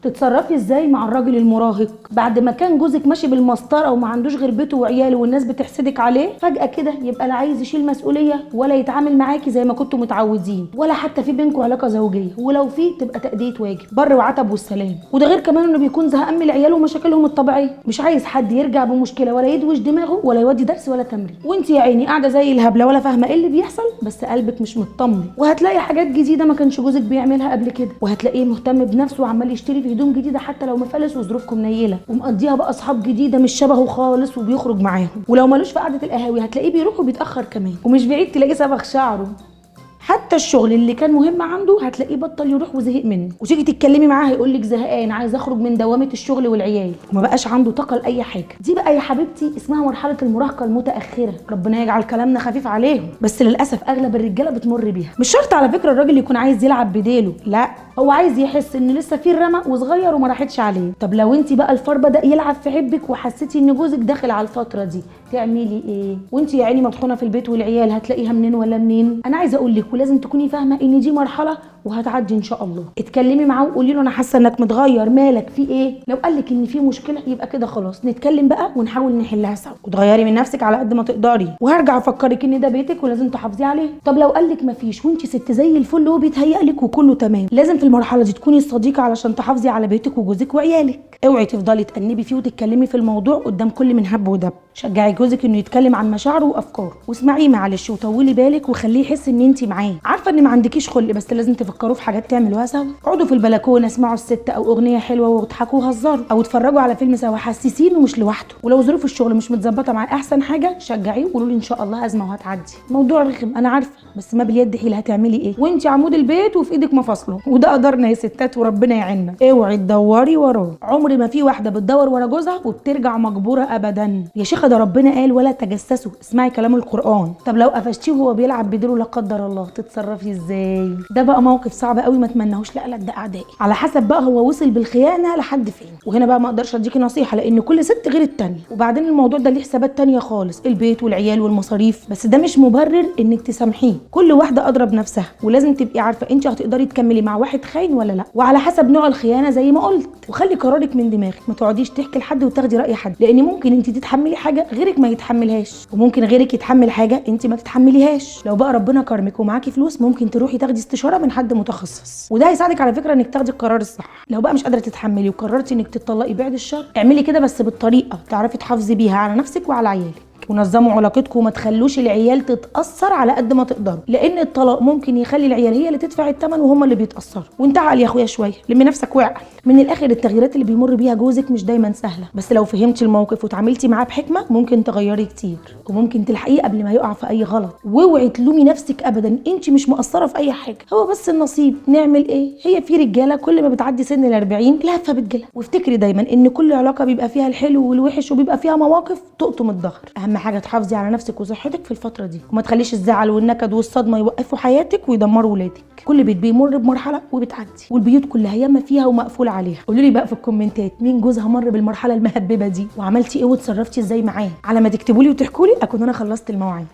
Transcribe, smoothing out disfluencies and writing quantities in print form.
تتصرفي ازاي مع الراجل المراهق بعد ما كان جوزك ماشي بالمسطره وما عندوش غير بيته وعياله والناس بتحسدك عليه، فجاه كده يبقى لا عايز يشيل مسؤوليه ولا يتعامل معاكي زي ما كنتوا متعودين، ولا حتى في بينكم علاقه زوجيه، ولو في تبقى تأدية واجب بر وعتب والسلام. وده غير كمان انه بيكون زهقان من العيال ومشاكلهم الطبيعيه، مش عايز حد يرجع بمشكله ولا يدوش دماغه ولا يودي درس ولا تمرين، وانت يا عيني قاعده زي الهبله ولا فاهمه ايه اللي بيحصل، بس قلبك مش مطمن. وهتلاقي حاجات جديده ما كانش جوزك بيعملها قبل كده، وهتلاقيه مهتم بنفسه وعمال يشتري في هدوم جديده حتى لو مفلس وظروفكم نيله، ومقضيها بقى اصحاب جديده مش شبهه خالص وبيخرج معاهم. ولو مالوش في قعده القهاوي هتلاقيه بيروح وبيتاخر كمان، ومش بعيد تلاقيه صبغ شعره. حتى الشغل اللي كان مهم عنده هتلاقيه بطل يروح وزهق منه، وتيجي تتكلمي معاه هيقول لك زهقان عايز اخرج من دوامه الشغل والعيال، وما بقاش عنده طاقه لاي حاجه. دي بقى يا حبيبتي اسمها مرحله المراهقه المتاخره، ربنا يجعل كلامنا خفيف عليهم، بس للاسف اغلب الرجاله بتمر بيها. مش شرط على فكره الراجل يكون عايز يلعب بديله، لا، هو عايز يحس ان لسه في الرمق وصغير وما راحتش عليه. طب لو انت بقى الفار بدا يلعب في عبك وحسيتي ان جوزك داخل على الفتره دي، تعملي ايه؟ وانت يا عيني مطحونه في البيت والعيال هتلاقيها منين ولا منين؟ انا عايزه اقول لك ولازم تكوني فاهمه ان دي مرحله وهتعدي ان شاء الله. اتكلمي معاه وقولي له انا حاسه انك متغير، مالك، في ايه؟ لو قال لك ان في مشكله يبقى كده خلاص نتكلم بقى ونحاول نحلها سوا، وتغيري من نفسك على قد ما تقدري، وهرجع افكرك ان ده بيتك ولازم تحافظي عليه. طب لو قال لك مفيش وانت ست زي الفل وبيتهيأ لك وكله تمام، لازم في المرحله دي تكوني الصديقه علشان تحافظي على بيتك وجوزك وعيالك. اوعي تفضلي تأنبي فيه وتتكلمي في الموضوع قدام كل من هب ودب. شجعي جوزك انه يتكلم عن مشاعره وافكاره، واسمعيه معلش وطولي بالك وخليه يحس ان انت معاه. عارفه ان ما عندكيش خلق، بس لازم تفكروا في حاجات تعملوها سوا. اقعدوا في البلكونه اسمعوا الست او اغنيه حلوه واضحكوا وهزروا، او اتفرجوا على فيلم سوا حسسينه مش لوحده. ولو ظروف الشغل مش متظبطه معاه احسن حاجه شجعيه وقولوا له ان شاء الله ازمه وهتعدي. موضوع رخم انا عارفه، بس ما باليد حيل، هتعملي ايه وانت عمود البيت وفي ايدك مفاصله، وده قدرنا يا ستات وربنا يعيننا. اوعي تدوري وراه، عمر ما في واحده بتدور ورا جوزها وبترجع مجبوره ابدا يا شيخه، ده ربنا قال ولا تجسسوا، اسمعي كلام القران. طب لو قفشتيه وهو بيلعب بديله لا قدر الله تتصرفي ازاي؟ ده بقى موقف صعب قوي ما اتمناهوش لا ده اعدائي، على حسب بقى هو وصل بالخيانه لحد فين. وهنا بقى ما اقدرش اديكي نصيحه لان كل ست غير التانيه، وبعدين الموضوع ده ليه حسابات تانيه خالص، البيت والعيال والمصاريف، بس ده مش مبرر انك تسامحيه. كل واحده ادرى بنفسها، ولازم تبقي عارفه انت هتقدري تكملي مع واحد خاين ولا لا، وعلى حسب نوع الخيانه زي ما قلت. وخلي قرارك من دماغك، ما تقعديش تحكي لحد وتاخدي راي حد، لان ممكن انت تتحملي حاجه غيرك ما يتحملهاش، وممكن غيرك يتحمل حاجه انت ما تتحمليهاش. لو بقى ربنا كرمك ومعاكي فلوس ممكن تروحي تاخدي استشاره من حد متخصص، وده هيساعدك على فكره انك تاخدي القرار الصح. لو بقى مش قادره تتحملي وقررتي انك تطلقي بعد الشر، اعملي كده بس بالطريقه تعرفي تحافظي بيها على نفسك وعلى عيالك، ونظموا علاقتكم وما تخلوش العيال تتاثر على قد ما تقدروا، لان الطلاق ممكن يخلي العيال هي اللي تدفع الثمن وهم اللي بيتاثروا. وانت عقل يا اخويا شويه، لمي نفسك وعقل. من الاخر التغييرات اللي بيمر بيها جوزك مش دايما سهله، بس لو فهمتي الموقف وتعاملتي معاه بحكمه ممكن تغيري كتير، وممكن تلحقيه قبل ما يقع في اي غلط. واوعي تلومي نفسك ابدا، انت مش مقصره في اي حاجه، هو بس النصيب. نعمل ايه؟ هي في رجاله كل ما بتعدي سن ال40 لهفه بتجيلها. وافتكري دايما ان كل علاقه بيبقى فيها الحلو والوحش، وبيبقى فيها مواقف تقطم الظهر. اهم حاجه تحافظي على نفسك وصحتك في الفتره دي، وما تخليش الزعل والنكد والصدمه يوقفوا حياتك ويدمروا ولادك. كل بيت بيمر بمرحله وبتعدي، والبيوت كلها ياما فيها ومقفول عليها. قولوا لي بقى في الكومنتات مين جوزها مر بالمرحله المهببه دي، وعملتي ايه وتصرفتي ازاي معاه. على ما تكتبوا لي وتحكوا لي اكون انا خلصت الموعد.